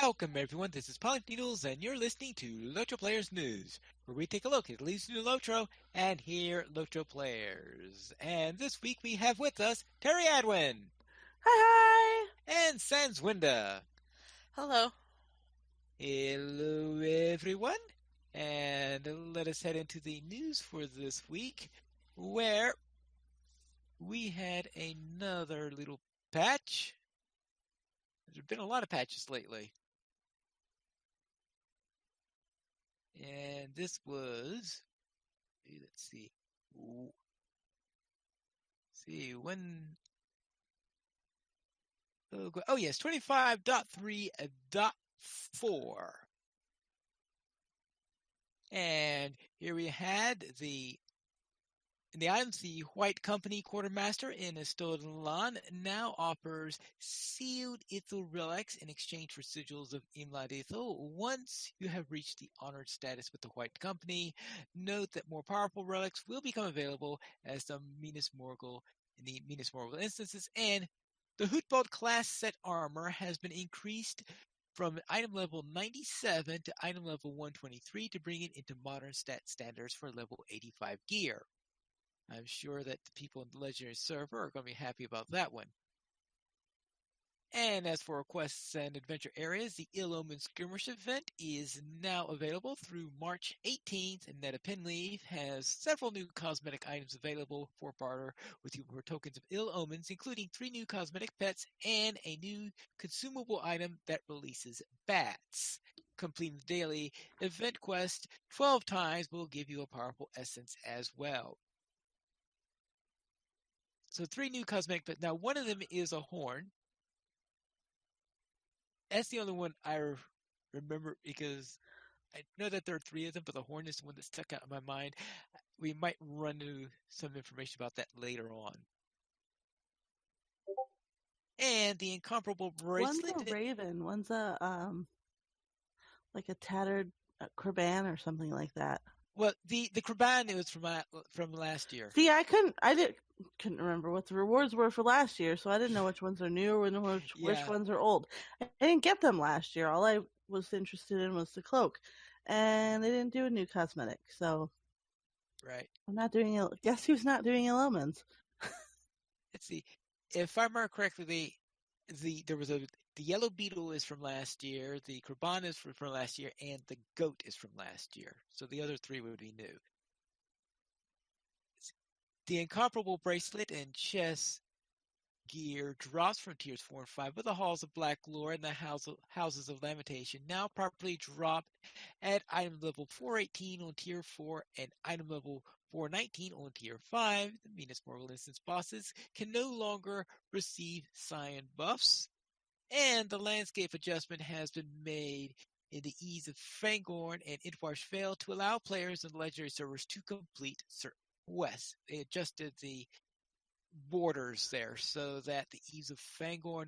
Welcome everyone, this is Polly Needles and you're listening to LOTRO Players News, where we take a look at the latest new LOTRO and hear LOTRO players. And this week we have with us Terry Adwin Hi, and Sanswinda. Hello. Hello everyone, and let us head into the news for this week, where we had another little patch. There's been a lot of patches lately. And this was, let's see, when, oh yes, 25.3.4. And here we had in the items, the White Company Quartermaster in Estodolan now offers sealed Ithil relics in exchange for sigils of Imlad Ithil. Once you have reached the honored status with the White Company, note that more powerful relics will become available as the Minas Morgul in the Minas Morgul instances, and the Hootbolt class set armor has been increased from item level 97 to item level 123 to bring it into modern stat standards for level 85 gear. I'm sure that the people in the Legendary server are going to be happy about that one. And as for quests and adventure areas, the Ill Omen Skirmish event is now available through March 18th, and Netta Pinleaf has several new cosmetic items available for barter with you for tokens of Ill Omens, including 3 new cosmetic pets and a new consumable item that releases bats. Completing the daily event quest 12 times will give you a powerful essence as well. So 3 new cosmetic pets. Now, one of them is a horn. That's the only one I remember because I know that there are 3 of them, but the horn is the one that stuck out in my mind. We might run into some information about that later on. And the incomparable one's a bracelet. raven, one's a like a tattered Kraban or something like that. Well, the Kraban was from last year. See, couldn't remember what the rewards were for last year, so I didn't know which ones are new or which ones are old. I didn't get them last year. All I was interested in was the cloak, and they didn't do a new cosmetic, so right. I'm not doing it. Guess who's not doing Illomans? Let's see. If I remember correctly, there was the yellow beetle is from last year, the Kraban is from last year, and the goat is from last year. So the other 3 would be new. The incomparable bracelet and chest gear drops from tiers 4 and 5, but the halls of black lore and the houses of lamentation now properly drop at item level 418 on tier 4 and item level 419 on tier 5. The Minas Morgul instance bosses can no longer receive scion buffs, and the landscape adjustment has been made in the Ease of Fangorn and Idwar's Vale to allow players in the legendary servers to complete certain quests. They adjusted the borders there so that the Ease of Fangorn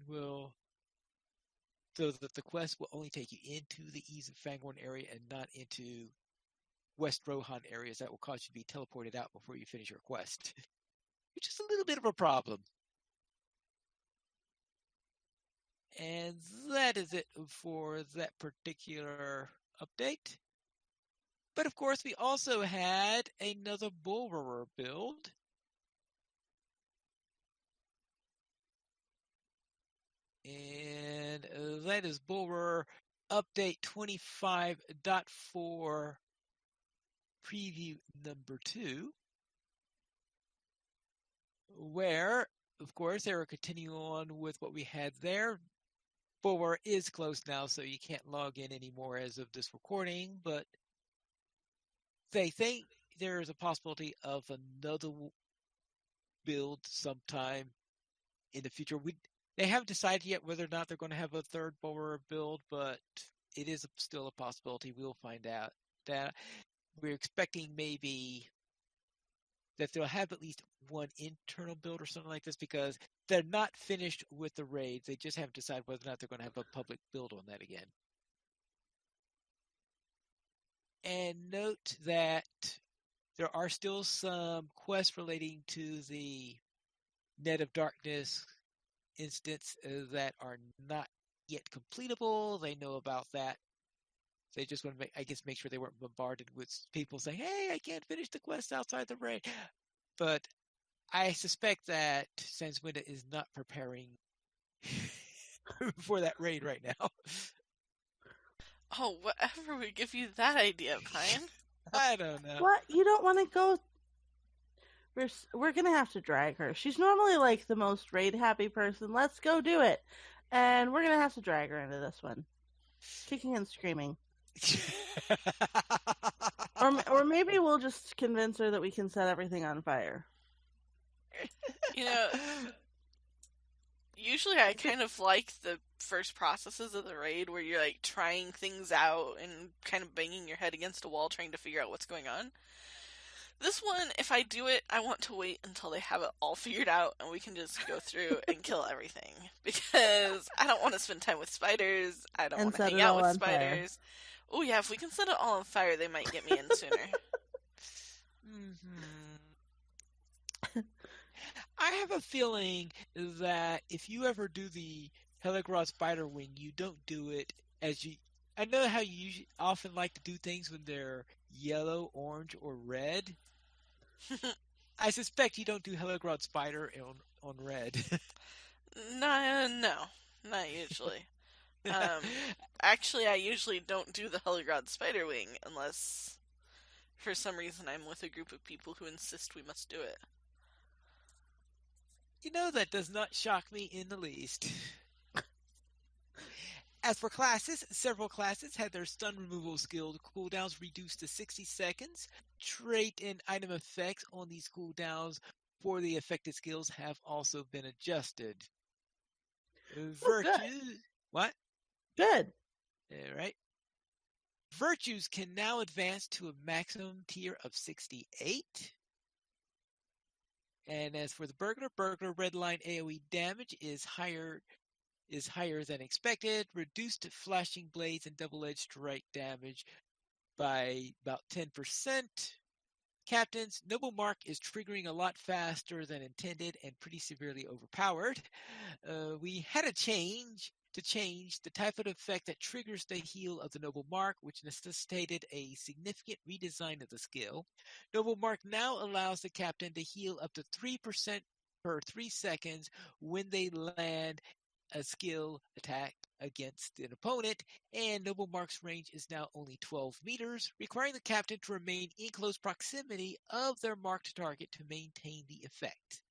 so that the quest will only take you into the Ease of Fangorn area and not into West Rohan areas that will cause you to be teleported out before you finish your quest, which is a little bit of a problem. And that is it for that particular update. But of course, we also had another Bulwerer build. And that is Bulwerer update 25.4 preview number 2, where, of course, they were continuing on with what we had there. Bulwerer is closed now, so you can't log in anymore as of this recording, but they think there is a possibility of another build sometime in the future. They haven't decided yet whether or not they're going to have a third Bulwerer build, but it is still a possibility. We'll find out. That we're expecting maybe that they'll have at least one internal build or something like this, because they're not finished with the raids. They just haven't decided whether or not they're going to have a public build on that again. And note that there are still some quests relating to the Net of Darkness instance that are not yet completable. They know about that. They just want to make, I guess, make sure they weren't bombarded with people saying, "Hey, I can't finish the quest outside the raid." But I suspect that Sanswinda is not preparing for that raid right now. Oh, whatever would give you that idea, Pine? I don't know. What? You don't want to go? We're gonna have to drag her. She's normally like the most raid happy person. Let's go do it. And we're gonna have to drag her into this one, kicking and screaming. Or maybe we'll just convince her that we can set everything on fire. You know, usually I kind of like the first processes of the raid where you're like trying things out and kind of banging your head against a wall trying to figure out what's going on. This one, if I do it, I want to wait until they have it all figured out and we can just go through and kill everything. Because I don't want to spend time with spiders. I don't And want to set hang it out all with on spiders. Oh yeah, if we can set it all on fire, they might get me in sooner. I have a feeling that if you ever do the Heligrod spider wing, you don't do it as you. I know how you often like to do things when they're yellow, orange, or red. I suspect you don't do Heligrod spider on red. No, not usually. Actually, I usually don't do the Heligrod spider wing unless, for some reason, I'm with a group of people who insist we must do it. You know, that does not shock me in the least. As for classes, several classes had their stun removal skill cooldowns reduced to 60 seconds. Trait and item effects on these cooldowns for the affected skills have also been adjusted. Virtues. What? Good. All right. Virtues can now advance to a maximum tier of 68. And as for the burglar redline AoE damage is higher than expected. Reduced flashing blades and double-edged strike damage by about 10%. Captains, Noble Mark is triggering a lot faster than intended and pretty severely overpowered. We had to change the type of effect that triggers the heal of the Noble Mark, which necessitated a significant redesign of the skill. Noble Mark now allows the captain to heal up to 3% per 3 seconds when they land a skill attack against an opponent, and Noble Mark's range is now only 12 meters, requiring the captain to remain in close proximity of their marked target to maintain the effect.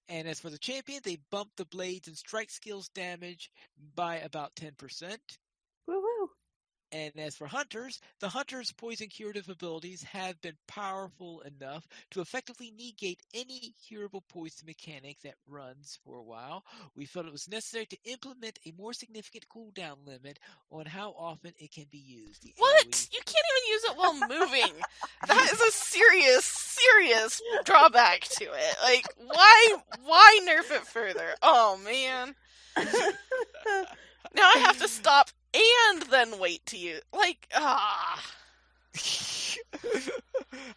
And as for the champion, they bumped the blades and strike skills damage by about 10%. Woo-woo. And as for hunters, the hunter's poison curative abilities have been powerful enough to effectively negate any curable poison mechanic that runs for a while. We felt it was necessary to implement a more significant cooldown limit on how often it can be used. The What? AoE... You can't even use it while moving. That is a serious drawback to it. Like, why nerf it further? Oh man. Now I have to stop and then wait to use. Like,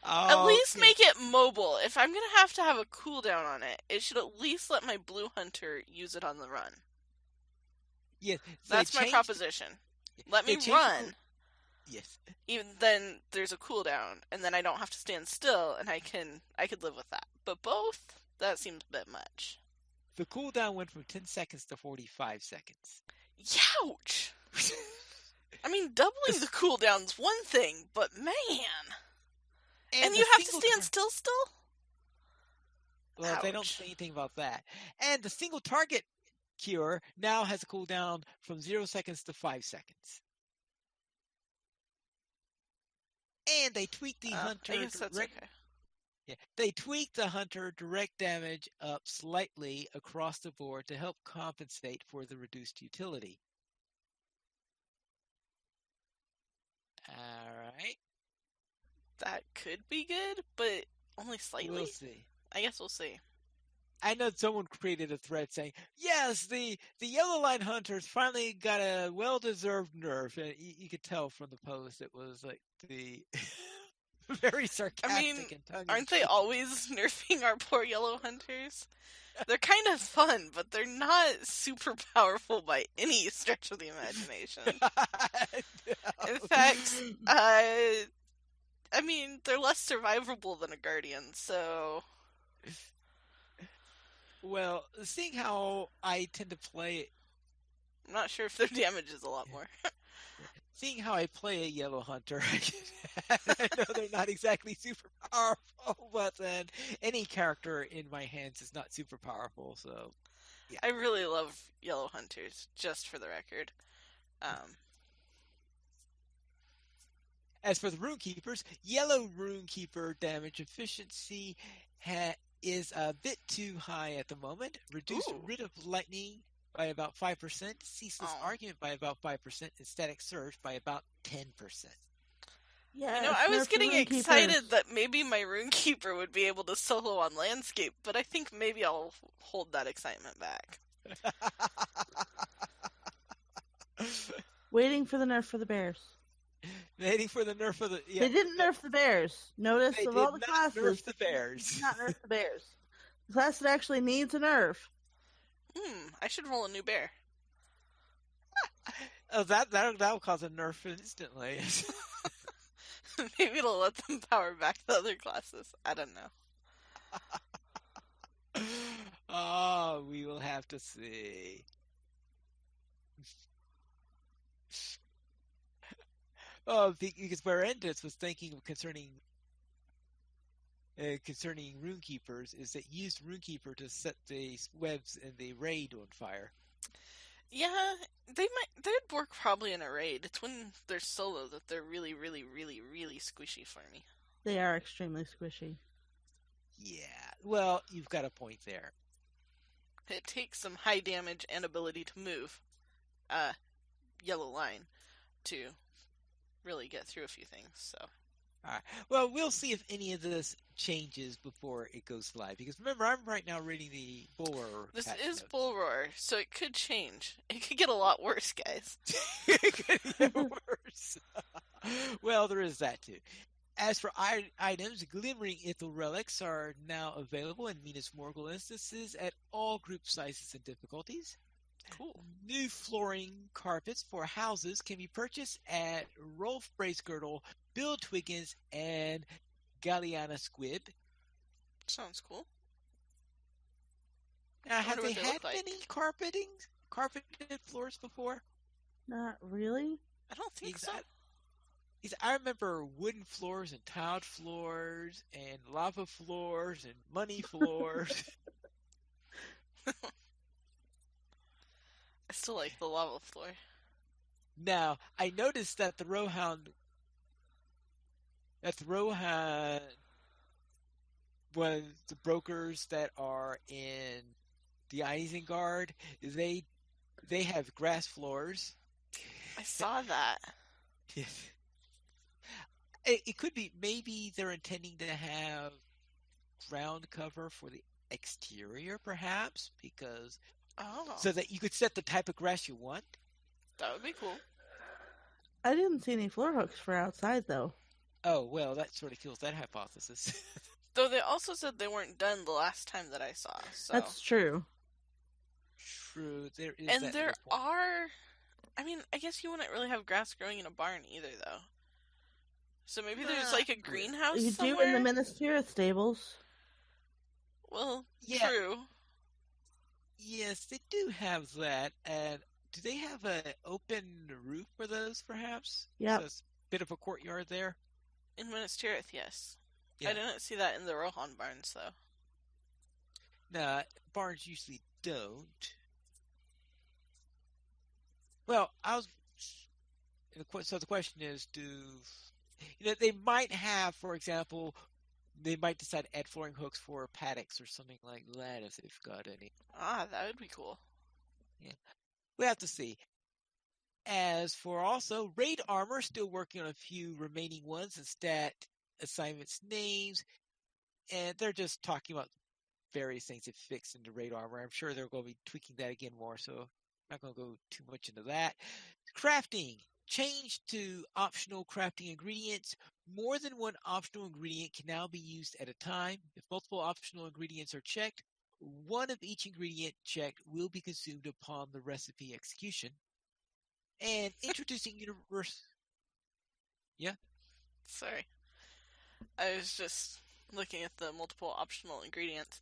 At least make it mobile. If I'm gonna have to have a cooldown on it, it should at least let my blue hunter use it on the run. Yes, that's my proposition. Let me run. Yes. Even then, there's a cooldown, and then I don't have to stand still, and I could live with that. But both, that seems a bit much. The cooldown went from 10 seconds to 45 seconds. Youch! I mean, doubling the cooldown's one thing, but man! And you have to stand still? Well, Ouch. They don't say anything about that. And the single target cure now has a cooldown from 0 seconds to 5 seconds. And they tweaked the hunter. I guess that's okay. Yeah, they tweaked the hunter direct damage up slightly across the board to help compensate for the reduced utility. Alright. That could be good, but only slightly. We'll see. I guess we'll see. I know someone created a thread saying, yes, the Yellow Line Hunters finally got a well-deserved nerf. And you could tell from the post it was like the very sarcastic and tongue-in-cheek. Aren't they always nerfing our poor Yellow Hunters? They're kind of fun, but they're not super powerful by any stretch of the imagination. In fact, I mean, they're less survivable than a guardian, so... Well, seeing how I tend to play... I'm not sure if their damage is a lot more. Seeing how I play a yellow hunter, I know they're not exactly super powerful, but then any character in my hands is not super powerful, so... Yeah. I really love yellow hunters, just for the record. As for the Runekeepers, yellow Runekeeper damage efficiency is a bit too high at the moment. Reduced Rid of Lightning by about 5%, Ceaseless Argument by about 5%, and Static Surge by about 10%. Yeah, I was getting excited that maybe my Runekeeper would be able to solo on Landscape, but I think maybe I'll hold that excitement back. Waiting for the nerf for the bears. Waiting for the nerf of the... Yeah. They didn't nerf the bears. Notice they of did all the not classes, nerf the bears. They did not nerf the bears. The class that actually needs a nerf. I should roll a new bear. Oh, that'll cause a nerf instantly. Maybe it'll let them power back the other classes. I don't know. Oh, we will have to see. Oh, because Berendis was thinking of concerning Runekeepers is that used Runekeeper to set the webs in the raid on fire. Yeah, they'd work probably in a raid. It's when they're solo that they're really, really, really, really squishy for me. They are extremely squishy. Yeah, well, you've got a point there. It takes some high damage and ability to move, yellow line, to really get through a few things, so... All right. Well, we'll see if any of this changes before it goes live. Because remember, I'm right now reading the Bull Roar. This is Bull Roar, so it could change. It could get a lot worse, guys. It could get worse. Well, there is that too. As for items, Glimmering Ithel Relics are now available in Minas Morgul instances at all group sizes and difficulties. Cool. New flooring carpets for houses can be purchased at Rolf Bracegirdle, Bill Twiggins, and Galliana Squib. Sounds cool. Now, have they had any carpeted floors before? Not really. I don't think so. I remember wooden floors and tiled floors and lava floors and money floors. I still like the lava floor. Now, I noticed that the Rohan, one of the brokers that are in the Isengard, they have grass floors. I saw that. It could be, maybe they're intending to have ground cover for the exterior, perhaps, because so that you could set the type of grass you want. That would be cool. I didn't see any floor hooks for outside, though. Oh, well, that sort of kills that hypothesis. Though they also said they weren't done the last time that I saw. So. That's true. True, there is. And there are... I mean, I guess you wouldn't really have grass growing in a barn either, though. So maybe there's like a greenhouse somewhere? You do in the Minas Tirith stables. Well, yeah. True. Yes, they do have that. And do they have an open roof for those, perhaps? Yeah. So it's a bit of a courtyard there? In Minas Tirith, yes. Yeah. I didn't see that in the Rohan barns, though. Nah, barns usually don't. Well, so the question is, they might have, for example, they might decide to add flooring hooks for paddocks or something like that if they've got any. Ah, that would be cool. Yeah. We have to see. As for also, Raid Armor, still working on a few remaining ones and stat assignments names, and they're just talking about various things that fix into Raid Armor. I'm sure they're going to be tweaking that again more, so I'm not going to go too much into that. Crafting. Change to optional crafting ingredients. More than one optional ingredient can now be used at a time. If multiple optional ingredients are checked, one of each ingredient checked will be consumed upon the recipe execution. And introducing universe. Yeah. Sorry. I was just looking at the multiple optional ingredients.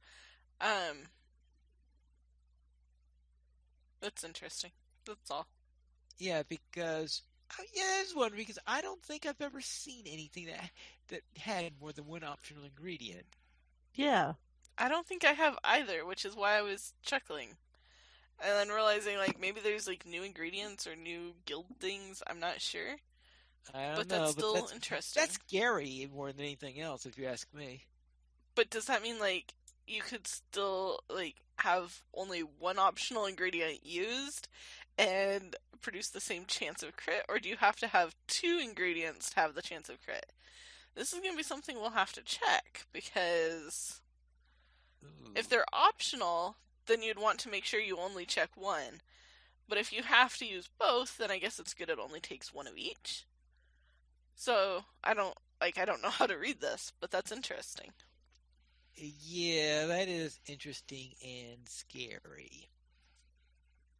That's interesting. That's all. Yeah, because there's one because I don't think I've ever seen anything that had more than one optional ingredient. Yeah. I don't think I have either, which is why I was chuckling. And then realizing, like, maybe there's, like, new ingredients or new guild things. I'm not sure. I don't But know, that's still that's interesting. That's scary more than anything else, if you ask me. But does that mean, like, you could still, like, have only one optional ingredient used and produce the same chance of crit? Or do you have to have two ingredients to have the chance of crit? This is going to be something we'll have to check, because if they're optional, then you'd want to make sure you only check one. But if you have to use both, then I guess it's good it only takes one of each. So, I don't know how to read this, but that's interesting. Yeah, that is interesting and scary.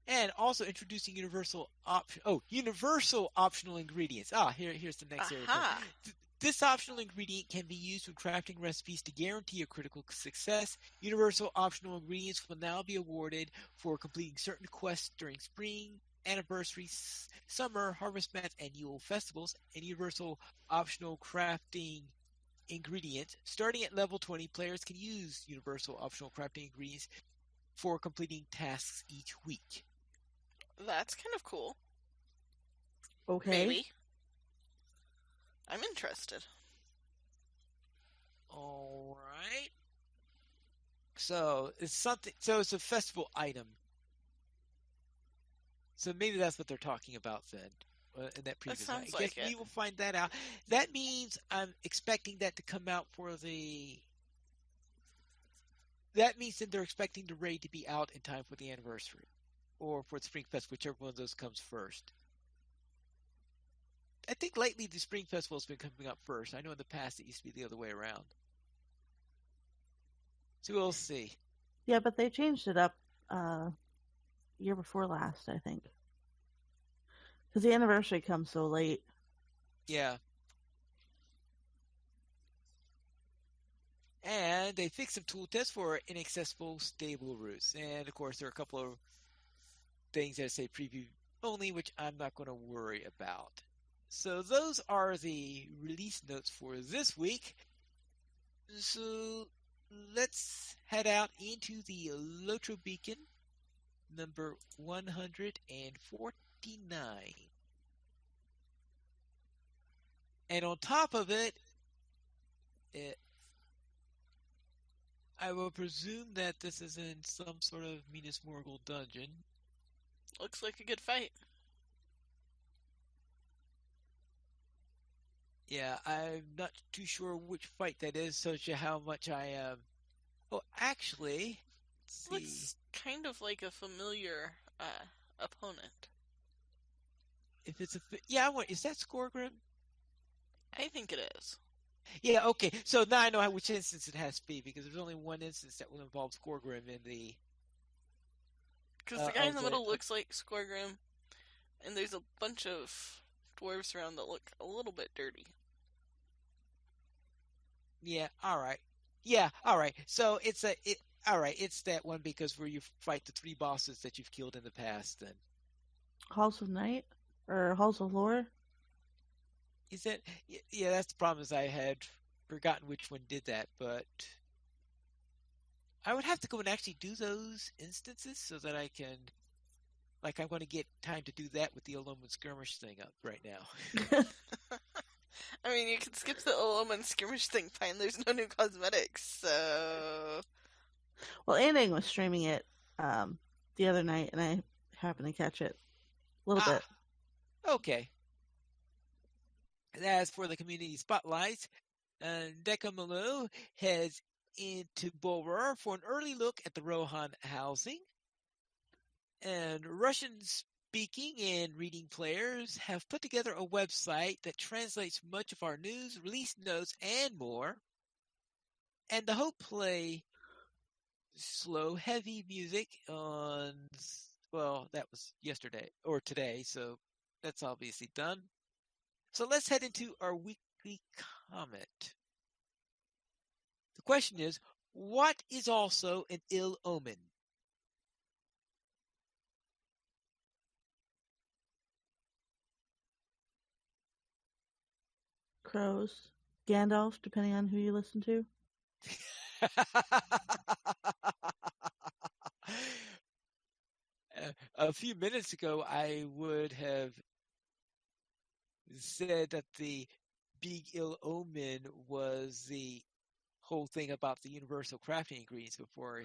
And also introducing universal optional ingredients. Here's the next area. This optional ingredient can be used when crafting recipes to guarantee a critical success. Universal optional ingredients will now be awarded for completing certain quests during spring, anniversaries, summer, harvest mats, and Yule festivals. And universal optional crafting ingredients. Starting at level 20, players can use universal optional crafting ingredients for completing tasks each week. That's kind of cool. Okay. Maybe. I'm interested. All right. So it's something. So it's a festival item. So maybe that's what they're talking about then. In that previous, that sounds I guess we will find that out. That means I'm expecting that to come out for the. That means that they're expecting the raid to be out in time for the anniversary, or for the Spring Fest, whichever one of those comes first. I think lately the Spring Festival has been coming up first. I know in the past it used to be the other way around. So we'll see. Yeah, but they changed it up year before last, I think. Because the anniversary comes so late. Yeah. And they fixed some tooltips for inaccessible stable routes. And of course, there are a couple of things that say preview only, which I'm not going to worry about. So those are the release notes for this week. So let's head out into the LOTRO Beacon, number 149. And on top of it, I will presume that this is in some sort of Minas Morgul dungeon. Looks like a good fight. Yeah, I'm not too sure which fight that is, so how much I am. Oh, actually, looks kind of like a familiar opponent. If it's is that Skorgrim? I think it is. Yeah, okay. So now I know which instance it has to be, because there's only one instance that will involve Skorgrim in the. Because the guy in the middle looks like Skorgrim, and there's a bunch of dwarves around that look a little bit dirty. Yeah. All right. Yeah. All right. So it's It's that one because where you fight the 3 bosses that you've killed in the past. Then. Halls of Night or Halls of Lore. Is that? Yeah, that's the problem. Is I had forgotten which one did that, but I would have to go and actually do those instances so that I can. Like, I'm going to get time to do that with the Aloman Skirmish thing up right now. I mean, you can skip the Aloman Skirmish thing, fine. There's no new cosmetics, so. Well, Anding was streaming it the other night, and I happened to catch it a little bit. Okay. As for the community spotlights, Deca Malou heads into Bulwer for an early look at the Rohan housing. And Russian-speaking and reading players have put together a website that translates much of our news, release notes, and more. And the Hope Play slow, heavy music on, well, that was yesterday or today, so that's obviously done. So let's head into our weekly comment. The question is, what is also an ill omen? Crows. Gandalf, depending on who you listen to. A few minutes ago, I would have said that the big ill omen was the whole thing about the universal crafting ingredients before I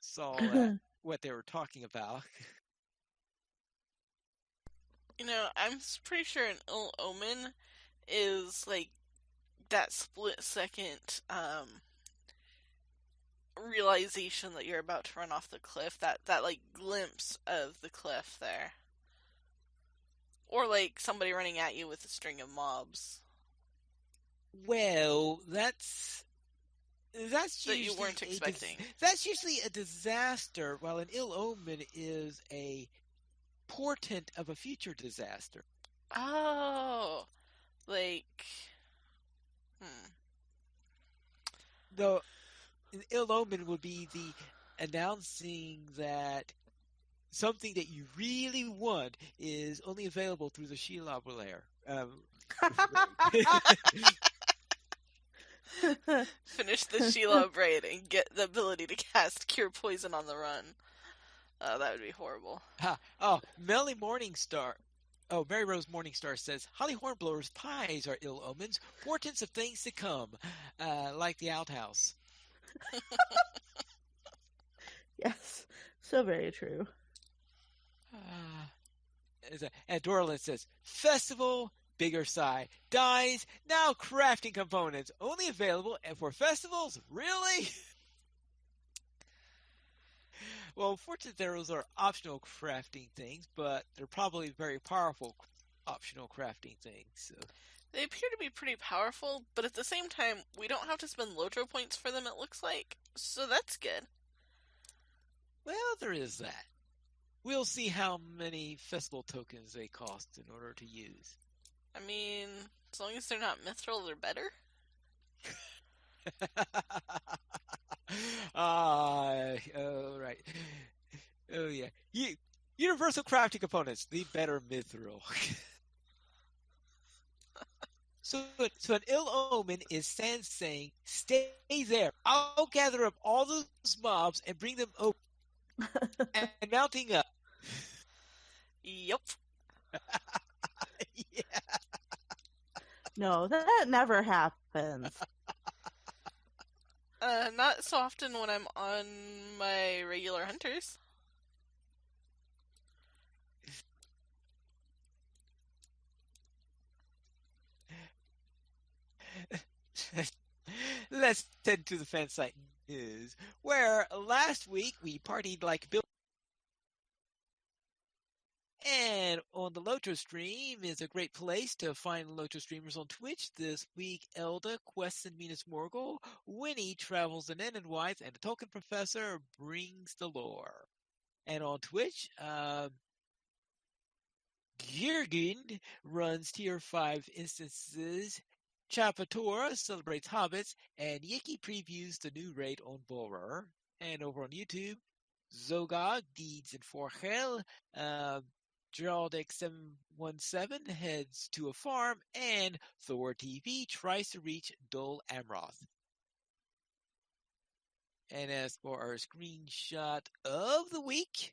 saw what they were talking about. I'm pretty sure an ill omen is like that split second realization that you're about to run off the cliff, that like glimpse of the cliff there. Or like somebody running at you with a string of mobs. Well, that's that you weren't expecting. That's usually a disaster, while an ill omen is a portent of a future disaster. Oh, like, Though an ill omen would be the announcing that something that you really want is only available through the Shelob layer. Finish the Shelob raid and get the ability to cast Cure Poison on the run. That would be horrible. Mary Rose Morningstar says, Holly Hornblower's pies are ill omens, portents of things to come, like the outhouse. Yes, so very true. And Dorlin says, Festival, bigger sigh, dies, now crafting components, only available for festivals? Really? Well, fortune arrows are optional crafting things, but they're probably very powerful optional crafting things. So. They appear to be pretty powerful, but at the same time, we don't have to spend LOTRO points for them, it looks like. So that's good. Well, there is that. We'll see how many festival tokens they cost in order to use. I mean, as long as they're not mithril, they're better. Oh, right. Oh, yeah. Universal crafting components, the better mithril. So an ill omen is Sans saying, stay there. I'll gather up all those mobs and bring them over. And mounting up. Yep. Yeah. No, that never happens. Not so often when I'm on my regular hunters. Let's head to the fan site news, where last week we partied like Bill. And on the LOTRO stream is a great place to find LOTRO streamers on Twitch. This week, Elda, Quest, and Minas Morgul, Winnie travels the Nen and Wife, and the Tolkien Professor brings the lore. And on Twitch, Jürgen runs Tier 5 instances, Chapatora celebrates hobbits, and Yiki previews the new raid on Borer. And over on YouTube, Zogog, Deeds, and Forgel, Geraldic717 heads to a farm, and Thor TV tries to reach Dol Amroth. And as for our screenshot of the week,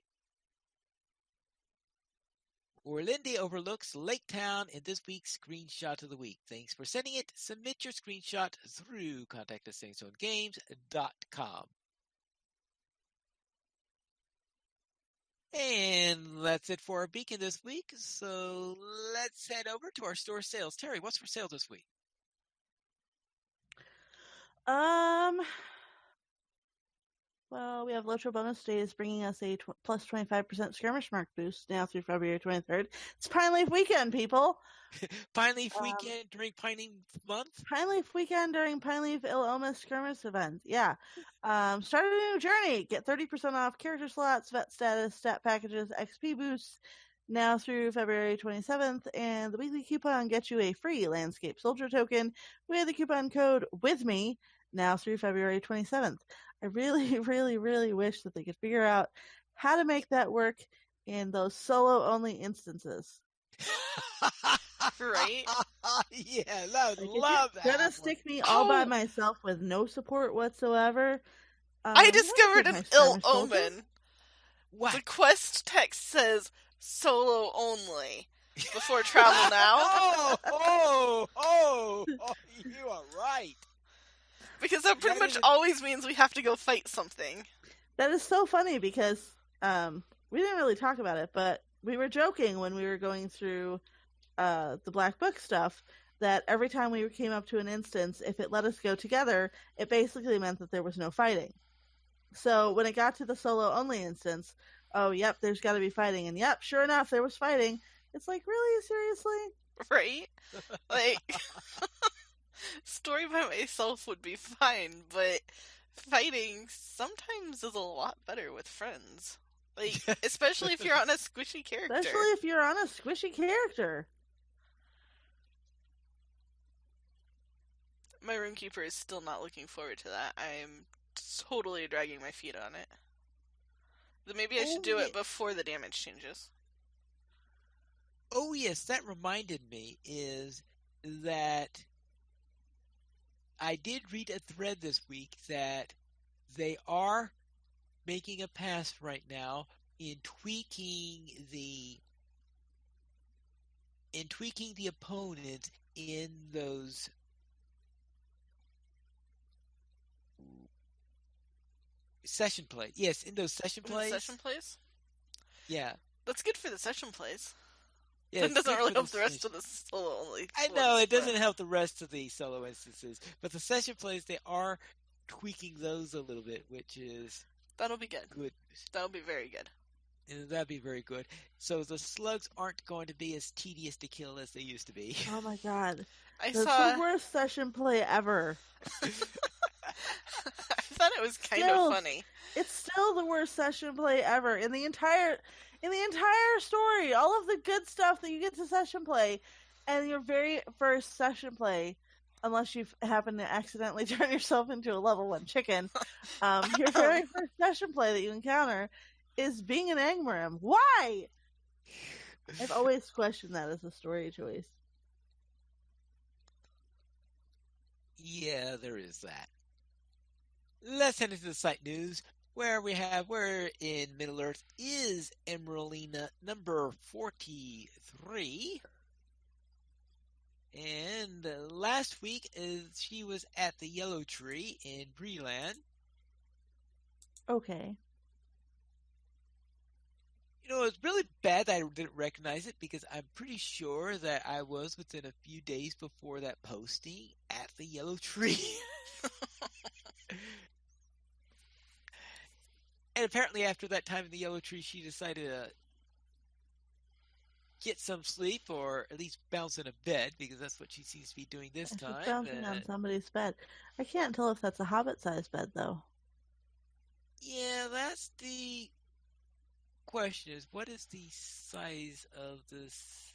Orlindi overlooks Lake Town in this week's screenshot of the week. Thanks for sending it. Submit your screenshot through contact@saintsongames.com. And that's it for our beacon this week. So let's head over to our store sales. Terry, what's for sale this week? Well, we have LOTRO bonus days bringing us a plus 25% skirmish mark boost now through February 23rd. It's Pine Leaf Weekend, people! Pine Leaf Weekend during Pine Leaf Month? Pine Leaf Weekend during Pine Leaf Illoma skirmish event. Yeah. Start a new journey. Get 30% off character slots, vet status, stat packages, XP boosts now through February 27th. And the weekly coupon gets you a free Landscape Soldier token with the coupon code WITHME now through February 27th. I really, really, really wish that they could figure out how to make that work in those solo-only instances. Right? Yeah, I would Like, love if you're that. gonna stick me all by myself with no support whatsoever. I discovered an ill omen. What? The quest text says solo only. Before travel now. You are right. Because that pretty much always means we have to go fight something. That is so funny because we didn't really talk about it, but we were joking when we were going through the Black Book stuff that every time we came up to an instance, if it let us go together, it basically meant that there was no fighting. So when it got to the solo only instance, oh, yep, there's got to be fighting. And yep, sure enough, there was fighting. It's like, really? Seriously? Right? Like, story by myself would be fine, but fighting sometimes is a lot better with friends. Like, especially if you're on a squishy character. Especially if you're on a squishy character. My roomkeeper is still not looking forward to that. I'm totally dragging my feet on it. Then maybe I should do it before the damage changes. Oh, yes, that reminded me is that I did read a thread this week that they are making a pass right now in tweaking the opponents in those session plays. Yes, in those session plays. Session plays? Yeah. That's good for the session plays. Yeah, it doesn't really help the rest of the solo only. I know, it doesn't help the rest of the solo instances. But the session plays, they are tweaking those a little bit, which is... That'll be good. Good. That'll be very good. And that'd be very good. So the slugs aren't going to be as tedious to kill as they used to be. Oh my god. That's the worst session play ever. I thought it was kind of funny. It's still the worst session play ever. In the entire story, all of the good stuff that you get to session play, and your very first session play, unless you happen to accidentally turn yourself into a level 1 chicken, your very first session play that you encounter is being an Angmarim. Why? I've always questioned that as a story choice. Yeah, there is that. Let's head into the site news, where in Middle-earth is Emeraldina number 43. And last week, she was at the Yellow Tree in Breland. Okay. You know, it's really bad that I didn't recognize it, because I'm pretty sure that I was within a few days before that posting at the Yellow Tree. And apparently after that time in the Yellow Tree, she decided to get some sleep, or at least bounce in a bed, because that's what she seems to be doing this time. She's bouncing on somebody's bed. I can't tell if that's a Hobbit-sized bed, though. Yeah, that's the question, is what is the size of this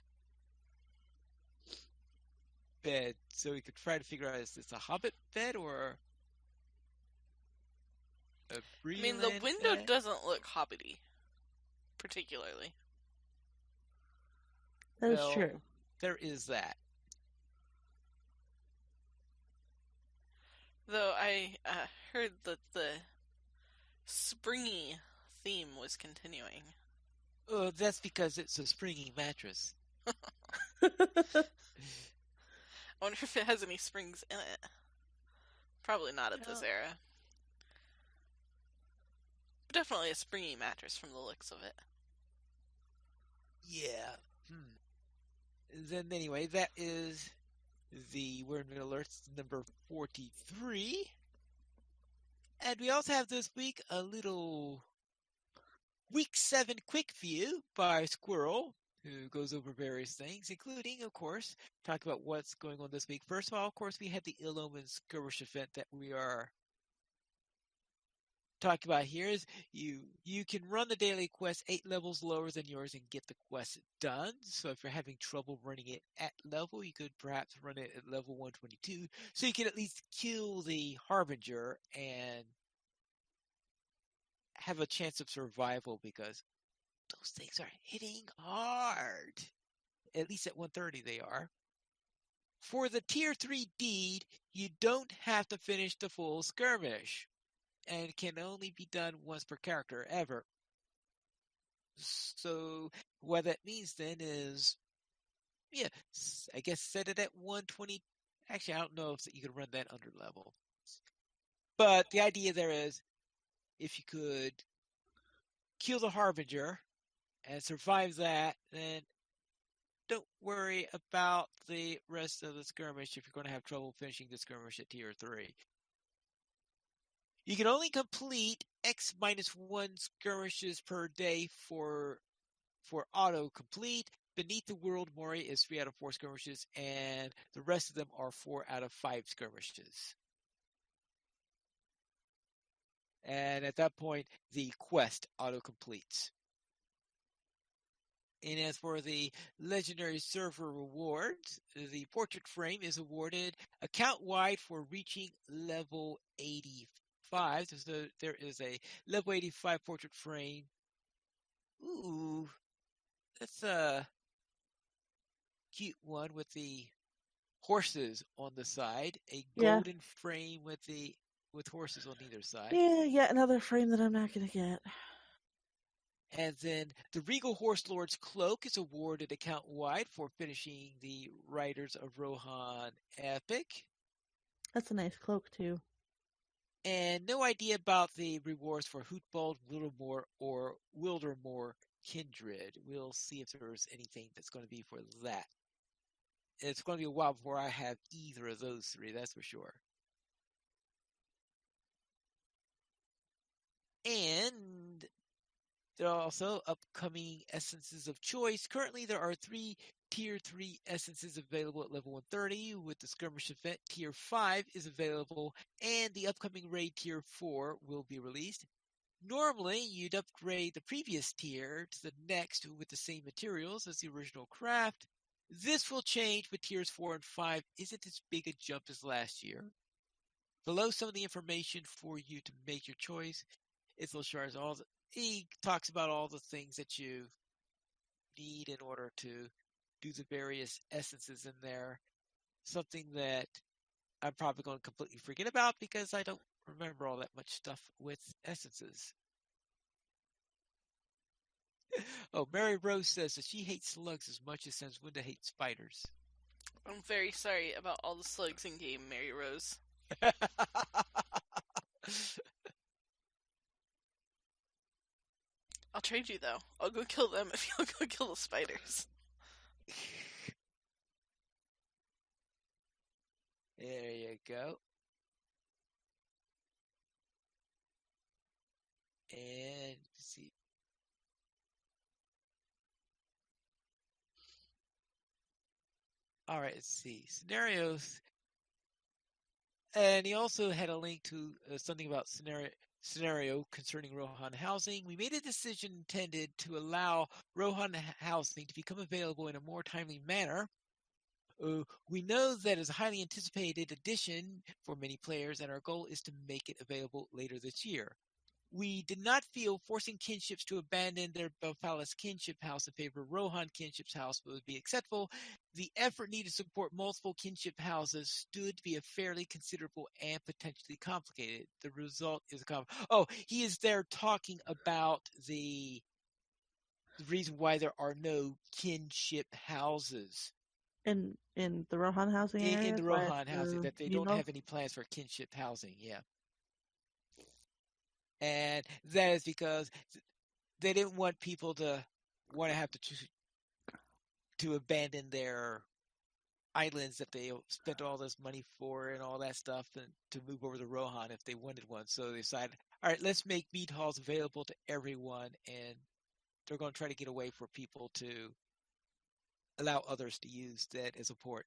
bed? So we could try to figure out, is this a Hobbit bed or a Breland I mean, the window bed? doesn't look hobbity, particularly. That is true. There is that. Though I heard that the springy theme was continuing. Oh, that's because it's a springy mattress. I wonder if it has any springs in it. Probably not at this era. But definitely a springy mattress from the looks of it. Yeah. Then anyway, that is we're in Middle-earth number 43. And we also have this week a little Week 7 quick view by Squirrel, who goes over various things, including, of course, talk about what's going on this week. First of all, of course, we had the Ill Omen Skirmish event that we are talking about here. Is you can run the daily quest 8 levels lower than yours and get the quest done. So if you're having trouble running it at level, you could perhaps run it at level 122, so you can at least kill the Harbinger and have a chance of survival, because those things are hitting hard. At least at 130 they are. For the Tier 3 deed, you don't have to finish the full skirmish, and it can only be done once per character, ever. So what that means then is, yeah, I guess set it at 120. Actually, I don't know if you could run that under level. But the idea there is, if you could kill the Harbinger and survive that, then don't worry about the rest of the skirmish if you're going to have trouble finishing the skirmish at Tier 3. You can only complete X-1 skirmishes per day for auto-complete. Beneath the World Mori is 3 out of 4 skirmishes, and the rest of them are 4 out of 5 skirmishes. And at that point, the quest auto-completes. And as for the Legendary Server rewards, the Portrait Frame is awarded account-wide for reaching level 85. So there is a level 85 Portrait Frame. Ooh, that's a cute one with the horses on the side. A golden frame with horses on either side. Yeah, yet another frame that I'm not going to get. And then the Regal Horse Lord's Cloak is awarded account-wide for finishing the Riders of Rohan Epic. That's a nice cloak, too. And no idea about the rewards for Hootbald, Wildermore Kindred. We'll see if there's anything that's going to be for that. It's going to be a while before I have either of those 3, that's for sure. And there are also upcoming essences of choice. Currently, there are 3 Tier 3 essences available at level 130. With the skirmish event, Tier 5 is available, and the upcoming raid Tier 4 will be released. Normally, you'd upgrade the previous tier to the next with the same materials as the original craft. This will change, but Tiers 4 and 5 isn't as big a jump as last year. Below some of the information for you to make your choice, he talks about all the things that you need in order to do the various essences in there. Something that I'm probably going to completely forget about because I don't remember all that much stuff with essences. Oh, Mary Rose says that she hates slugs as much as Senswinda hates spiders. I'm very sorry about all the slugs in game, Mary Rose. I'll trade you, though. I'll go kill them if you'll go kill the spiders. There you go. And let's see. All right, let's see. Scenarios. And he also had a link to something about scenario concerning Rohan housing. We made a decision intended to allow Rohan housing to become available in a more timely manner. We know that is a highly anticipated addition for many players, and our goal is to make it available later this year. We did not feel forcing kinships to abandon their Belfalis kinship house in favor of Rohan kinship's house would be acceptable. The effort needed to support multiple kinship houses stood to be a fairly considerable and potentially complicated. The result is he is there talking about the reason why there are no kinship houses. In the Rohan housing area? In the Rohan housing, that they don't have any plans for kinship housing, yeah. And that is because they didn't want people to want to have to abandon their islands that they spent all this money for and all that stuff and to move over to Rohan if they wanted one. So they decided, all right, let's make mead halls available to everyone, and they're going to try to get away for people to allow others to use that as a port.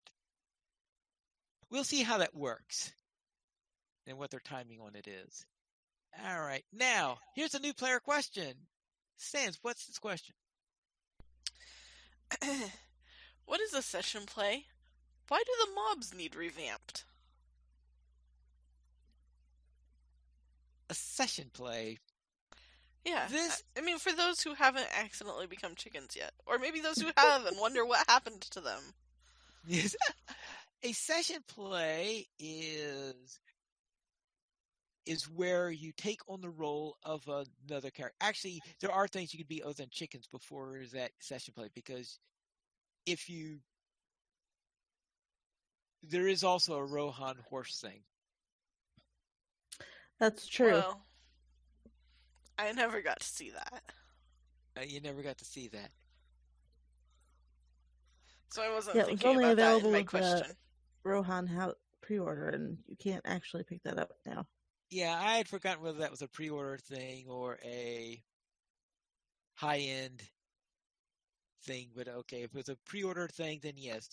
We'll see how that works and what their timing on it is. All right, now here's a new player question. Sans, what's this question? What is a session play? Why do the mobs need revamped? A session play. Yeah. This, I mean, for those who haven't accidentally become chickens yet, or maybe those who have and wonder what happened to them. yes, a session play is where you take on the role of another character. Actually, there are things you could be other than chickens before that session play, because there is also a Rohan horse thing. That's true. Well, I never got to see that. You never got to see that. So I wasn't Yeah, it was thinking only about that in available my with question. Rohan pre-order, and you can't actually pick that up now. Yeah, I had forgotten whether that was a pre-order thing or a high-end thing, but okay, if it's a pre-order thing, then yes,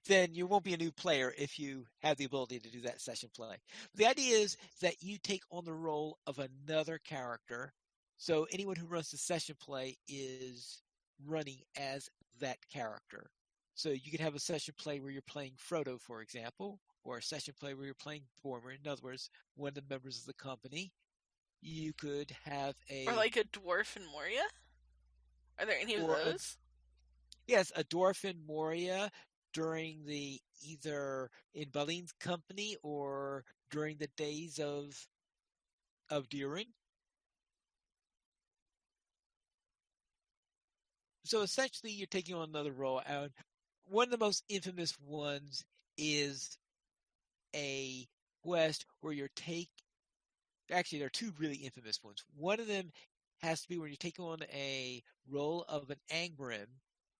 then you won't be a new player if you have the ability to do that session play. The idea is that you take on the role of another character, so anyone who runs the session play is running as that character. So you could have a session play where you're playing Frodo, for example, or a session play where you're playing Boromir. In other words, one of the members of the company. You could have Or like a dwarf in Moria? Are there any of those? Yes, a dwarf in Moria during either in Balin's company or during the days of Durin. So essentially, you're taking on another role. And one of the most infamous ones is a quest where actually, there are two really infamous ones. One of them has to be when you take on a role of an Angrim. In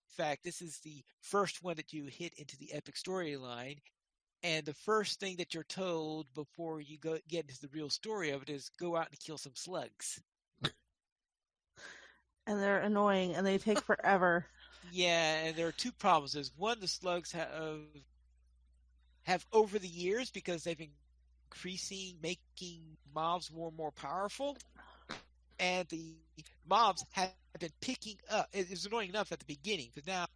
fact, this is the first one that you hit into the epic storyline, and the first thing that you're told before you get into the real story of it is go out and kill some slugs. And they're annoying, and they take forever. Yeah, and there are two problems. There's one, the slugs have over the years, because they've been making mobs more and more powerful, and the mobs have been picking up. It was annoying enough at the beginning, but now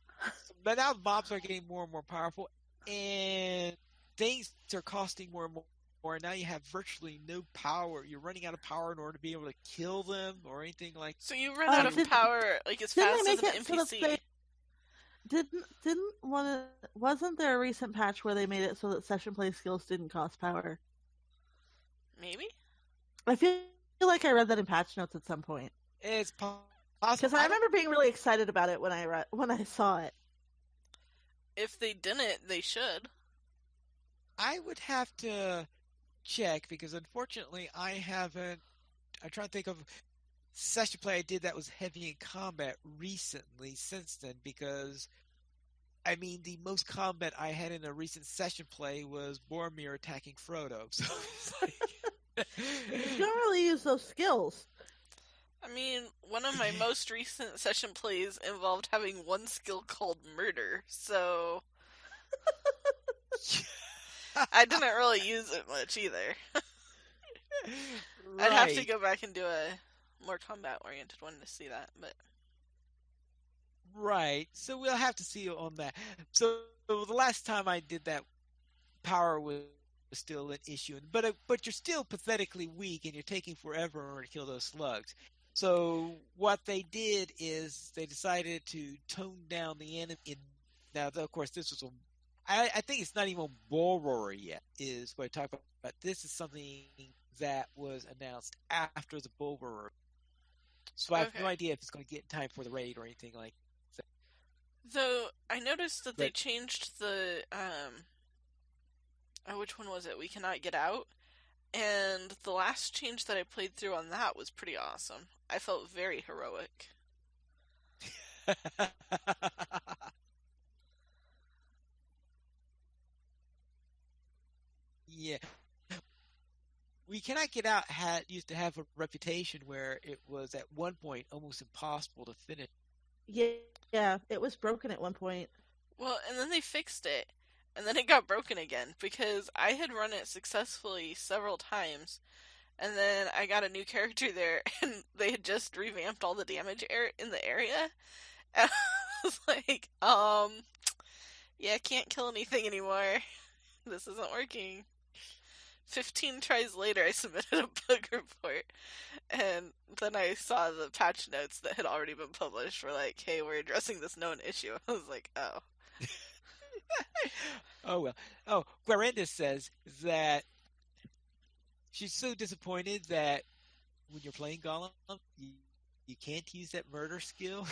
the mobs are getting more and more powerful, and things are costing more and more. And now you have virtually no power. You're running out of power in order to be able to kill them or anything like. So you run out of power like as fast as an NPC. Wasn't there a recent patch where they made it so that session play skills didn't cost power? Maybe? I feel like I read that in patch notes at some point. It's possible. Because I remember being really excited about it when I saw it. If they didn't, they should. I would have to check, because unfortunately I haven't. I'm trying to think of session play I did that was heavy in combat recently since then, because I mean the most combat I had in a recent session play was Boromir attacking Frodo. So it's like you don't really use those skills. I mean, one of my most recent session plays involved having one skill called murder, so I didn't really use it much either. Right. I'd have to go back and do a more combat-oriented one to see that, but... Right, so we'll have to see on that. So the last time I did that, power was still an issue, but you're still pathetically weak, and you're taking forever to kill those slugs. So what they did is they decided to tone down the enemy. Now, of course, this was I think it's not even Bull Roarer yet, is what I talk about. This is something that was announced after the Bull Roarer. So I have no idea if it's going to get in time for the raid or anything like that. Though, I noticed that they changed the, which one was it? We Cannot Get Out. And the last change that I played through on that was pretty awesome. I felt very heroic. Cannot Get Out used to have a reputation where it was at one point almost impossible to finish. Yeah, it was broken at one point. Well, and then they fixed it, and then it got broken again because I had run it successfully several times, and then I got a new character there, and they had just revamped all the damage in the area, and I was like, yeah, can't kill anything anymore. This isn't working. 15 tries later, I submitted a bug report, and then I saw the patch notes that had already been published were like, hey, we're addressing this known issue. I was like, oh. Oh, well. Oh, Guarenda says that she's so disappointed that when you're playing Golem, you can't use that murder skill.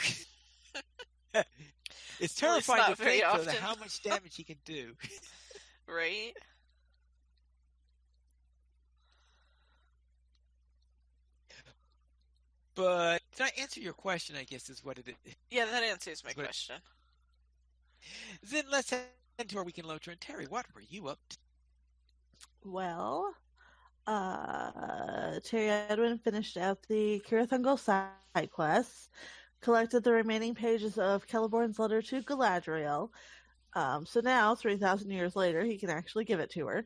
It's terrifying to think of how much damage he can do. Right? But did I answer your question, I guess is what it is. Yeah, that answers my question. Then let's head to our weekend LOTRO. And Terry, what were you up to? Well, Terry Edwin finished out the Kirathungal side quests, collected the remaining pages of Celeborn's letter to Galadriel. So now, 3,000 years later, he can actually give it to her.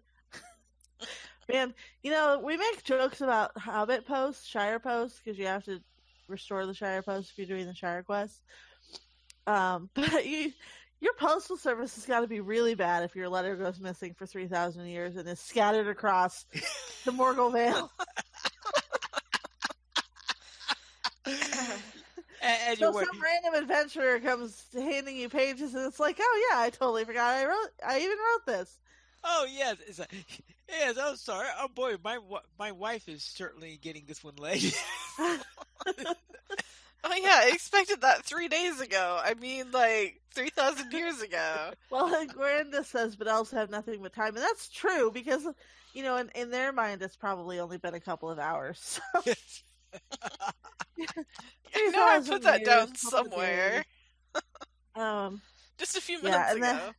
Man, we make jokes about Hobbit posts, Shire posts, because you have to restore the Shire posts if you're doing the Shire quest. But your postal service has got to be really bad if your letter goes missing for 3,000 years and is scattered across the Morgul Vale. And so some random adventurer comes handing you pages, and it's like, oh yeah, I totally forgot I even wrote this. Oh yes, yes. Oh sorry. Oh boy, my wife is certainly getting this one late. Oh yeah, I expected that 3 days ago. I mean, like 3,000 years ago. Well, like Miranda says, but elves have nothing but time, and that's true because in their mind, it's probably only been a couple of hours. So. I know I put that down somewhere. Just a few minutes ago.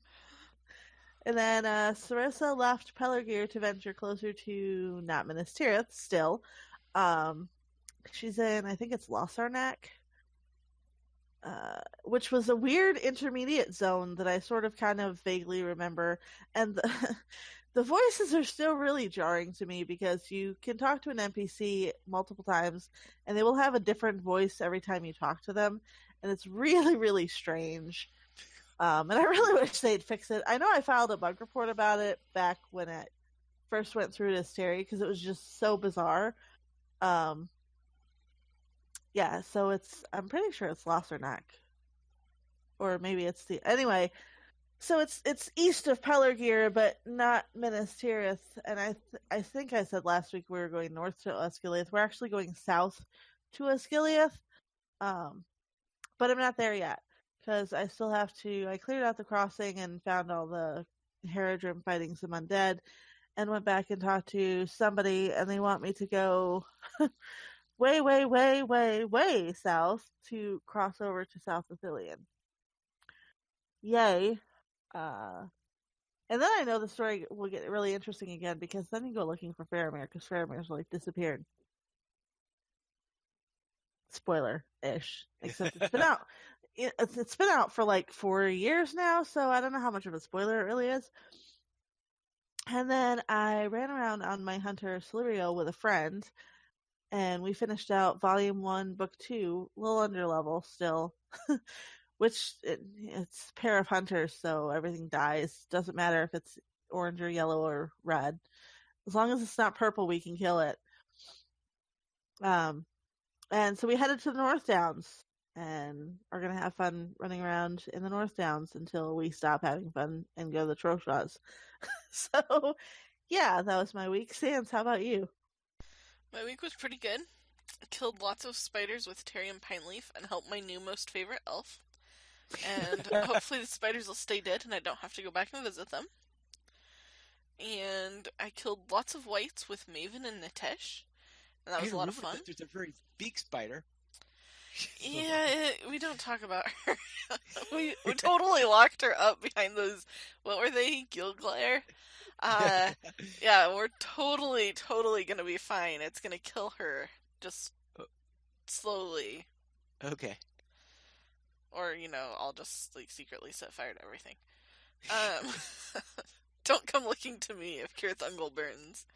And then Sarissa left Pelargir to venture closer to not Minas Tirith still. She's in, I think it's Lossarnak, which was a weird intermediate zone that I sort of kind of vaguely remember. And the voices are still really jarring to me because you can talk to an NPC multiple times and they will have a different voice every time you talk to them. And it's really, really strange. And I really wish they'd fix it. I know I filed a bug report about it back when it first went through to Terry because it was just so bizarre. Yeah, so I'm pretty sure it's Lossarnak. Or maybe it's anyway, so it's east of Pelargir, but not Minas Tirith. And I think I said last week we were going north to Osgiliath. We're actually going south to Osgiliath. But I'm not there yet. Because I still have to. I cleared out the crossing and found all the Haradrim fighting some undead, and went back and talked to somebody, and they want me to go way, way, way, way, way south to cross over to South Athelion. Yay! And then I know the story will get really interesting again because then you go looking for Faramir because Faramir's like disappeared. Spoiler-ish, except it's been out. It's been out for like 4 years now, so I don't know how much of a spoiler it really is. And then I ran around on my Hunter Celerio with a friend, and we finished out Volume 1, Book 2, a little under level still, which it's a pair of hunters, so everything dies. Doesn't matter if it's orange or yellow or red. As long as it's not purple, we can kill it. And so we headed to the North Downs. And are going to have fun running around in the North Downs until we stop having fun and go to the Troshas. So, yeah, that was my week. Sans, how about you? My week was pretty good. I killed lots of spiders with Terry and Pineleaf and helped my new most favorite elf. And hopefully the spiders will stay dead and I don't have to go back and visit them. And I killed lots of whites with Maven and Nitesh. And that was a lot of fun. There's a very big spider. Yeah, we don't talk about her. we totally locked her up behind those, what were they, Gilglare? Yeah, we're totally gonna be fine. It's gonna kill her, just slowly. Okay. Or, I'll just, like, secretly set fire to everything. Don't come looking to me if Kirith Ungle burns.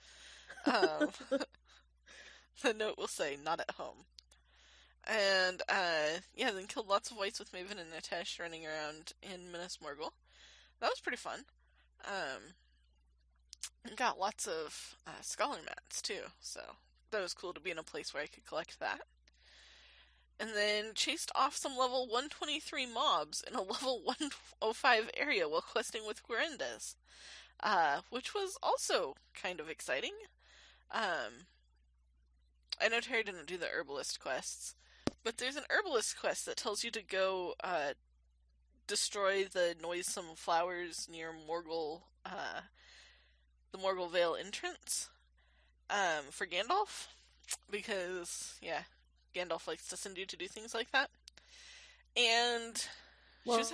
The note will say, not at home. And, yeah, then killed lots of whites with Maven and Natesh running around in Minas Morgul. That was pretty fun. Got lots of scholar mats, too, so that was cool to be in a place where I could collect that. And then chased off some level 123 mobs in a level 105 area while questing with Guarendes, which was also kind of exciting. I know Terry didn't do the herbalist quests, but there's an herbalist quest that tells you to go destroy the noisome flowers near Morgul, the Morgul Vale entrance, for Gandalf, because, yeah, Gandalf likes to send you to do things like that. And it's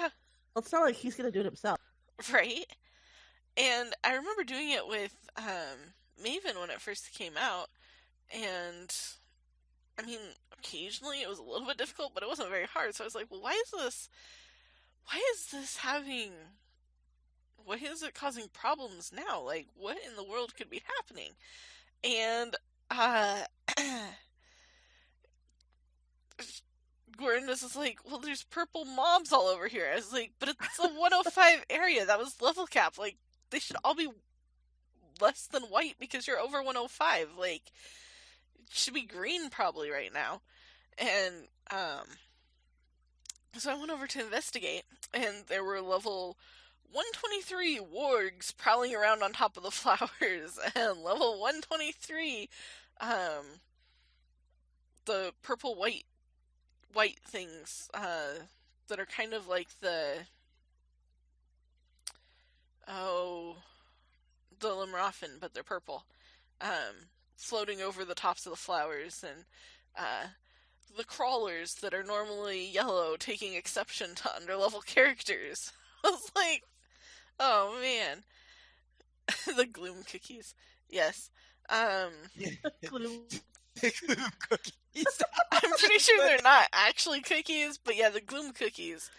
not like he's gonna do it himself, right? And I remember doing it with Maven when it first came out, and I mean, occasionally it was a little bit difficult, but it wasn't very hard. So I was like, well, why is it causing problems now? Like, what in the world could be happening? And Gordon is like, well, there's purple mobs all over here. I was like, but it's a 105 area. That was level cap. Like, they should all be less than white because you're over 105. Like, it should be green probably right now. And, so I went over to investigate, and there were level 123 wargs prowling around on top of the flowers, and level 123, the purple-white things, that are kind of like the Limrafen, but they're purple, floating over the tops of the flowers, and, the crawlers that are normally yellow taking exception to underlevel characters. I was like, oh man. The Gloomcookies. Yes. Gloom cookies. I'm pretty sure they're not actually cookies, but yeah, the Gloomcookies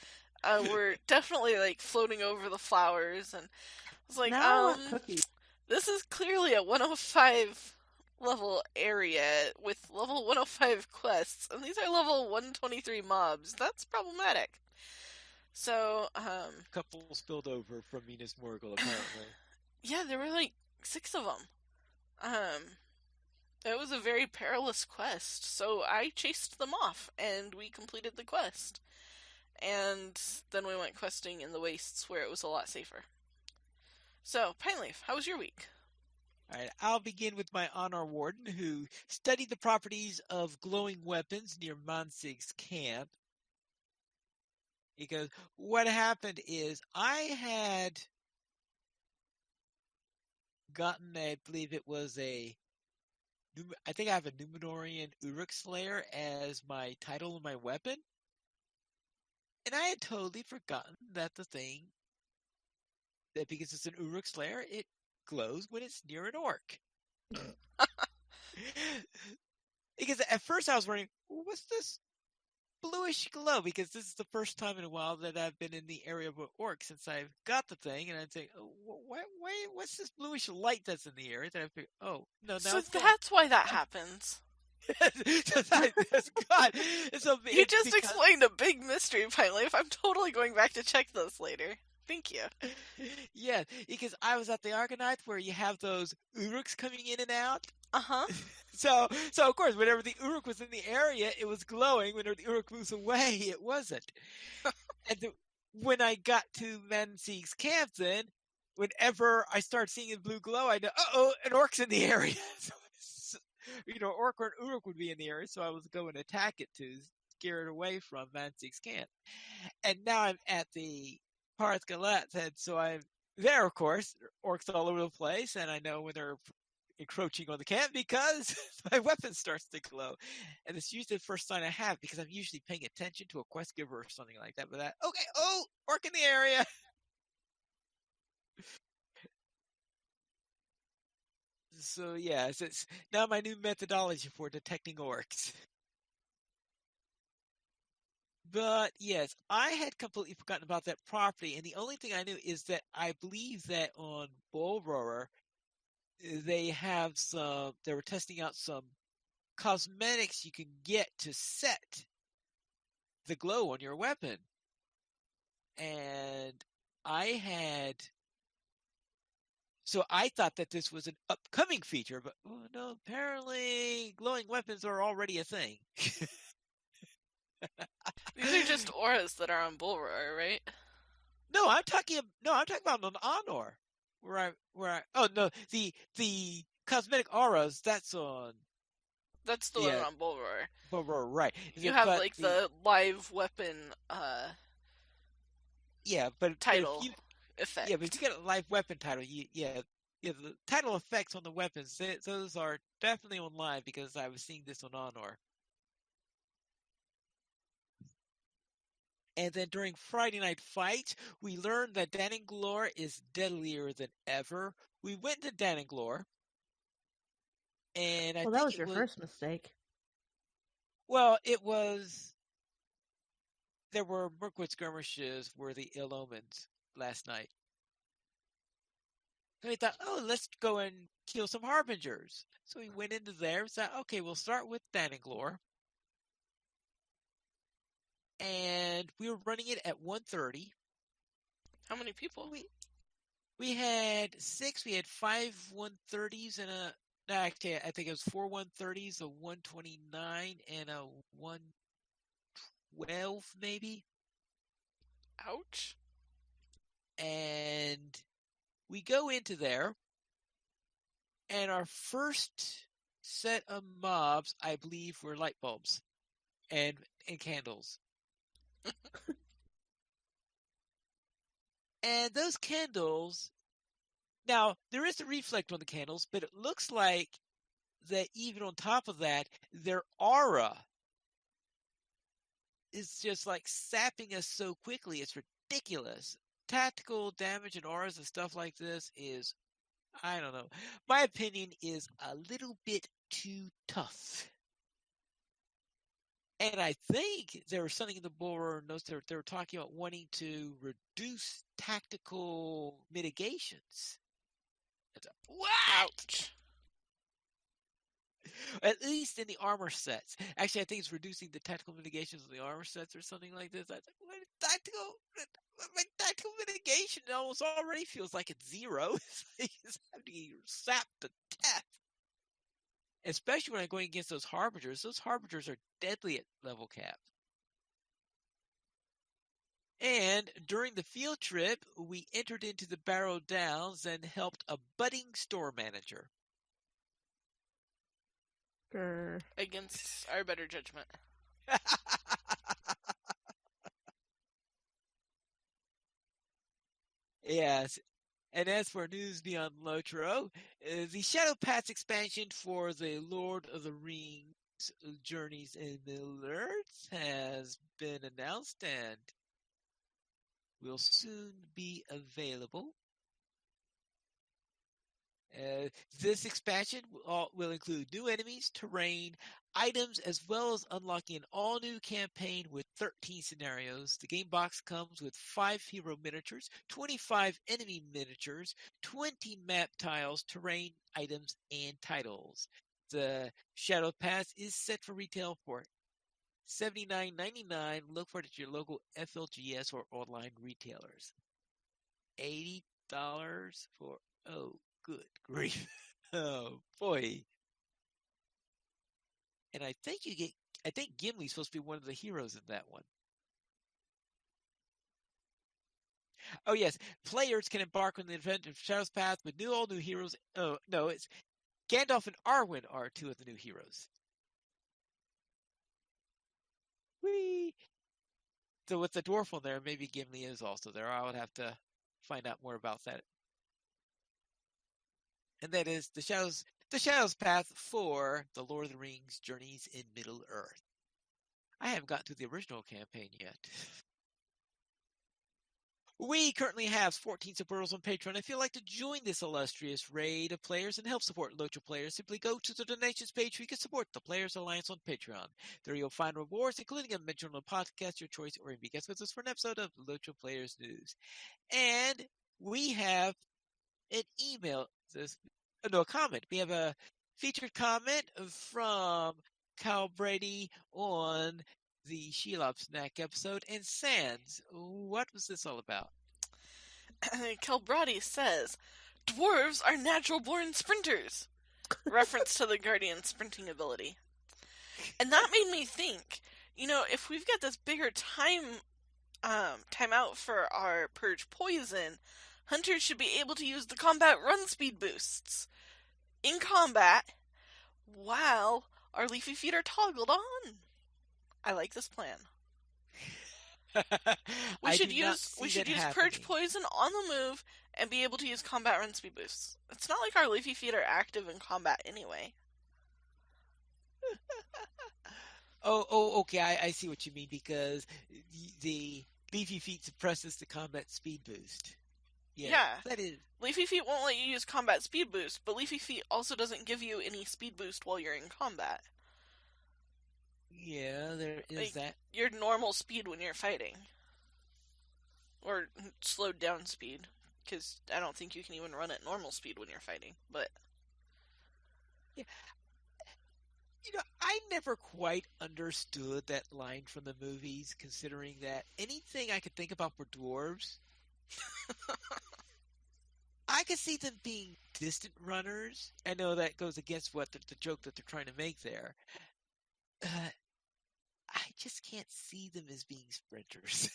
were definitely like floating over the flowers, and I was like, this is clearly a 105 level area with level 105 quests, and these are level 123 mobs. That's problematic. So, a couple spilled over from Minas Morgul, apparently. Yeah, there were like 6 of them. It was a very perilous quest, so I chased them off, and we completed the quest. And then we went questing in the wastes where it was a lot safer. So, Pineleaf, how was your week? All right, I'll begin with my honor warden, who studied the properties of glowing weapons near Mansig's camp. Because what happened is I had gotten, I believe it was I think I have a Numenorian Uruk Slayer as my title and my weapon. And I had totally forgotten that that because it's an Uruk Slayer, it glows when it's near an orc. Because at first I was wondering, what's this bluish glow? Because this is the first time in a while that I've been in the area of an orc since I've got the thing, and I'd say, oh, what's this bluish light that's in the area? Then I figure, oh, no, so that's why that happens. God. So you just explained a big mystery, Pineleaf. I'm totally going back to check this later. Thank you. Yeah, because I was at the Argonauts where you have those Uruks coming in and out. Uh-huh. So of course, whenever the Uruk was in the area, it was glowing. Whenever the Uruk moves away, it wasn't. And when I got to Mansig's camp, then, whenever I start seeing a blue glow, I know, an orc's in the area. So, orc or an Uruk would be in the area, so I was going to attack it to scare it away from Mansig's camp. And now I'm at the Parth Galat's head, so I'm there, of course. Orcs all over the place, and I know when they're encroaching on the camp because my weapon starts to glow. And it's usually the first sign I have because I'm usually paying attention to a quest giver or something like that. But okay, orc in the area. So yes, it's now my new methodology for detecting orcs. But yes, I had completely forgotten about that property, and the only thing I knew is that I believe that on Bull Roarer they have they were testing out some cosmetics you can get to set the glow on your weapon. And I had so I thought that this was an upcoming feature, but oh no, apparently glowing weapons are already a thing. These are just auras that are on Bullroar, right? No, I'm talking about an honor. Oh no, the cosmetic auras, that's on That's the one yeah, on Bullroar. but right. You have But like the live weapon yeah, but if title you but if you effect. get a live weapon title, the title effects on the weapons, those are definitely on live because I was seeing this on Honor. And then during Friday Night Fights, we learned that Dananglore is deadlier than ever. We went to Dananglore, and I Well, that think was it your was first mistake. it was there were Mirkwood skirmishes were the ill omens last night. So we thought, oh, let's go and kill some harbingers. So we went into there and said, okay, we'll start with Dananglore. And we were running it at 1:30. How many people? We had 6. We had 5 130s and no, actually, I think it was 4 130s, a 129, and a 112, maybe. Ouch. And we go into there, and our first set of mobs, I believe, were light bulbs and candles. And those candles, now there is a reflect on the candles, but it looks like that even on top of that, their aura is just like sapping us so quickly. It's ridiculous. Tactical damage and auras and stuff like this is, I don't know. My opinion is a little bit too tough. And I think there was something in the Bullroarer notes they were talking about wanting to reduce tactical mitigations. What? Ouch. At least in the armor sets. Actually, I think it's reducing the tactical mitigations of the armor sets or something like this. I think, what my tactical mitigation almost already feels like it's 0. It's like it's having to sap to death. Especially when I'm going against those harbingers. Those harbingers are deadly at level cap. And during the field trip, we entered into the Barrow Downs and helped a budding store manager. Grr. Against our better judgment. Yes. And as for news beyond LOTRO, the Shadow Pass expansion for the Lord of the Rings Journeys in Middle-earth has been announced and will soon be available. This expansion will include new enemies, terrain, items, as well as unlocking an all-new campaign with 13 scenarios. The game box comes with 5 hero miniatures, 25 enemy miniatures, 20 map tiles, terrain, items, and titles. The Shadow Pass is set for retail for $79.99. Look for it at your local FLGS or online retailers. $80 for good grief. Oh boy. And I think Gimli's supposed to be one of the heroes in that one. Oh yes, players can embark on the adventure of Shadow's Path with all new heroes. Oh no, it's Gandalf and Arwen are 2 of the new heroes. Whee! So with the dwarf on there, maybe Gimli is also there. I would have to find out more about that. And that is the Shadows Path for the Lord of the Rings Journeys in Middle-earth. I haven't gotten to the original campaign yet. We currently have 14 supporters on Patreon. If you'd like to join this illustrious raid of players and help support LOTRO players, simply go to the donations page where you can support the Players Alliance on Patreon. There you'll find rewards, including a mention on a podcast, your choice, or be guest with us for an episode of LOTRO Players News. And we have an email, a comment. We have a featured comment from Kyle Brady on the Shelob Snack episode. And Sans, what was this all about? Kelbrati says, "Dwarves are natural-born sprinters." Reference to the Guardian sprinting ability. And that made me think, if we've got this bigger time out for our Purge Poison, hunters should be able to use the combat run speed boosts in combat while our leafy feet are toggled on. I like this plan. We should use Purge Poison on the move and be able to use combat run speed boosts. It's not like our leafy feet are active in combat anyway. Okay, I see what you mean, because the leafy feet suppresses the combat speed boost. Yeah. That is. Leafy feet won't let you use combat speed boost, but leafy feet also doesn't give you any speed boost while you're in combat. Yeah, there is that. Your normal speed when you're fighting. Or slowed down speed, because I don't think you can even run at normal speed when you're fighting, but... Yeah. I never quite understood that line from the movies, considering that anything I could think about for dwarves, I could see them being distant runners. I know that goes against what the joke that they're trying to make there. I just can't see them as being sprinters.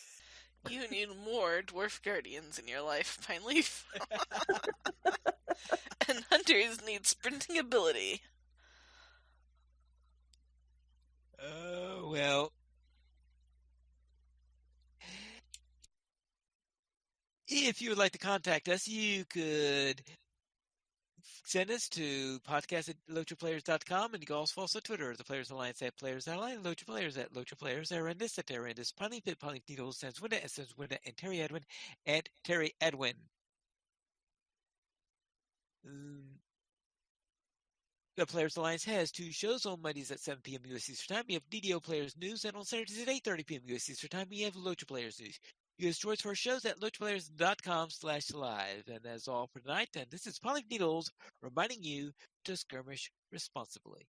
You need more dwarf guardians in your life, Pine Leaf. And hunters need sprinting ability. Oh, well. If you would like to contact us, you could send us to podcast@LOTROplayers.com, and you can also follow us on Twitter, the Players Alliance @PlayersAlliance, LOTRO Players @LOTROplayers, Arendis @Arendis, Ponly Pit, Ponly Needles, Sanswinda @Sanswinda, and Terry Edwin @Terry Edwin. The Players Alliance has 2 shows on Mondays at 7 p.m. U.S. Eastern Time. We have DDO Players News, and on Saturdays at 8:30 p.m. U.S. Eastern Time, we have LOTRO Players News. You can choice for our shows at LOTROplayers.com/live. And that's all for tonight. And this is Poly Needles reminding you to skirmish responsibly.